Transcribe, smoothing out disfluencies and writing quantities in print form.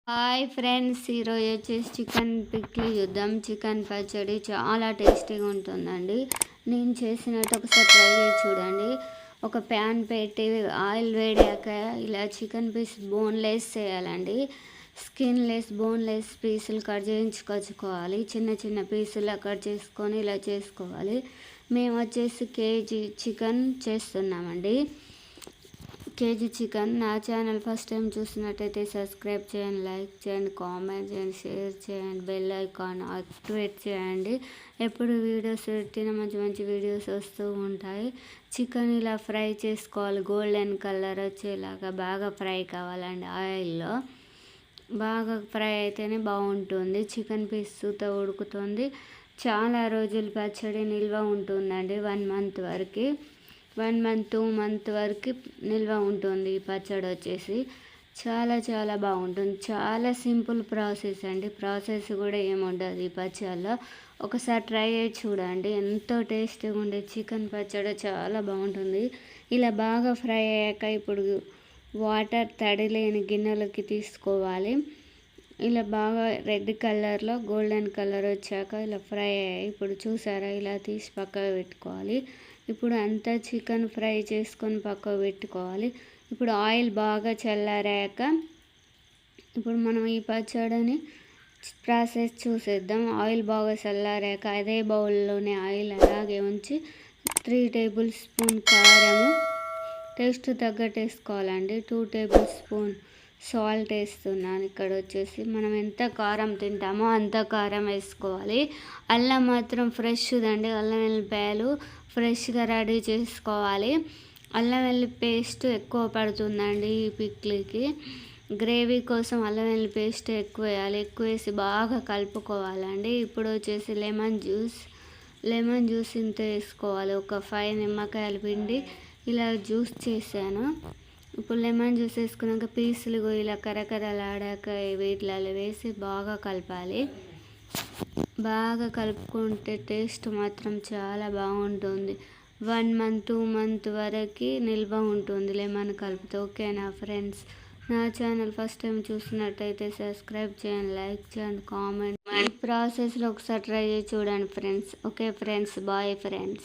Hi friends, ఈరోజు వచ్చేసి chicken పిక్లీ చూద్దాం. చికెన్ పచ్చడి చాలా టేస్టీగా ఉంటుందండి. నేను చేసినట్టు ఒకసారి ట్రై చేసి చూడండి. ఒక ప్యాన్ పెట్టి ఆయిల్ వేడాక ఇలా చికెన్ పీస్ బోన్లెస్ చేయాలండి. స్కిన్లెస్ బోన్లెస్ పీసులు కట్ చేయించుకొచ్చుకోవాలి. చిన్న చిన్న పీసులా కట్ చేసుకొని ఇలా చేసుకోవాలి. మేము వచ్చేసి కేజీ చికెన్ చేస్తున్నామండి. KG chicken. నా ఛానల్ ఫస్ట్ టైం చూసినట్టయితే సబ్స్క్రైబ్ చేయండి, లైక్ చేయండి, కామెంట్ చేయండి, షేర్ చేయండి, బెల్ ఐకాన్ యాక్టివేట్ చేయండి. ఎప్పుడు వీడియోస్ పెట్టినా మంచి మంచి వీడియోస్ వస్తూ ఉంటాయి. చికెన్ ఇలా ఫ్రై చేసుకోవాలి. గోల్డెన్ కలర్ వచ్చేలాగా బాగా ఫ్రై కావాలండి. ఆయిల్లో బాగా ఫ్రై అయితేనే బాగుంటుంది. చికెన్ పీస్తో ఉడుకుతుంది. చాలా రోజులు పచ్చడి నిల్వ ఉంటుందండి. 1 మంత్ వరకు, 1 మంత్ 2 మంత్ వరకు నిల్వ ఉంటుంది. ఈ పచ్చడి వచ్చేసి చాలా చాలా బాగుంటుంది. చాలా సింపుల్ ప్రాసెస్ అండి. ప్రాసెస్ కూడా ఏముండదు ఈ పచ్చడిలో. ఒకసారి ట్రై చేసి చూడండి. ఎంతో టేస్టీగా ఉండే చికెన్ పచ్చడి చాలా బాగుంటుంది. ఇలా బాగా ఫ్రై అయ్యాక ఇప్పుడు వాటర్ తడి లేని గిన్నెలకి తీసుకోవాలి. ఇలా బాగా రెడ్ కలర్లో గోల్డెన్ కలర్ వచ్చాక ఇలా ఫ్రై అయ్యాయి. ఇప్పుడు చూసారా, ఇలా తీసి పక్కకు పెట్టుకోవాలి. ఇప్పుడు అంతా చికెన్ ఫ్రై చేసుకొని పక్కకు పెట్టుకోవాలి. ఇప్పుడు ఆయిల్ బాగా చల్లారాక ఇప్పుడు మనం ఈ పచ్చడిని ప్రాసెస్ చూసేద్దాం. ఆయిల్ బాగా చల్లారాక అదే బౌల్లోనే ఆయిల్ అలాగే ఉంచి 3 టేబుల్ స్పూన్ కారము టేస్ట్ తగ్గట్టు వేసుకోవాలండి. 2 టేబుల్ స్పూన్ సాల్ట్ వేస్తున్నాను. ఇక్కడ వచ్చేసి మనం ఎంత కారం తింటామో అంత కారం వేసుకోవాలి. అల్లం మాత్రం ఫ్రెష్దండి. అల్లం వెల్లిపాయలు ఫ్రెష్గా రెడీ చేసుకోవాలి. అల్లం వెల్లి పేస్ట్ ఎక్కువ పడుతుందండి ఈ పిక్లీకి. గ్రేవీ కోసం అల్లం వెల్లి పేస్ట్ ఎక్కువ వేయాలి. ఎక్కువ వేసి బాగా కలుపుకోవాలండి. ఇప్పుడు వచ్చేసి లెమన్ జ్యూస్ ఇంత వేసుకోవాలి. ఒక 5 నిమ్మకాయల పిండి ఇలా జ్యూస్ చేశాను. ఇప్పుడు లెమన్ జ్యూస్ వేసుకున్నాక పీసులు ఇలా కరకరలాడాక వీటిలో వేసి బాగా కలపాలి. బాగా కలుపుకుంటే టేస్ట్ మాత్రం చాలా బాగుంటుంది. 1 మంత్ 2 మంత్ వరకు నిల్వ ఉంటుంది లెమన్ కలిపితే. ఓకేనా ఫ్రెండ్స్? నా ఛానల్ ఫస్ట్ టైం చూసినట్టయితే సబ్స్క్రైబ్ చేయండి, లైక్ చేయండి, కామెంట్. ఈ ప్రాసెస్లో ఒకసారి ట్రై చేసి చూడండి friends. Okay friends, bye friends.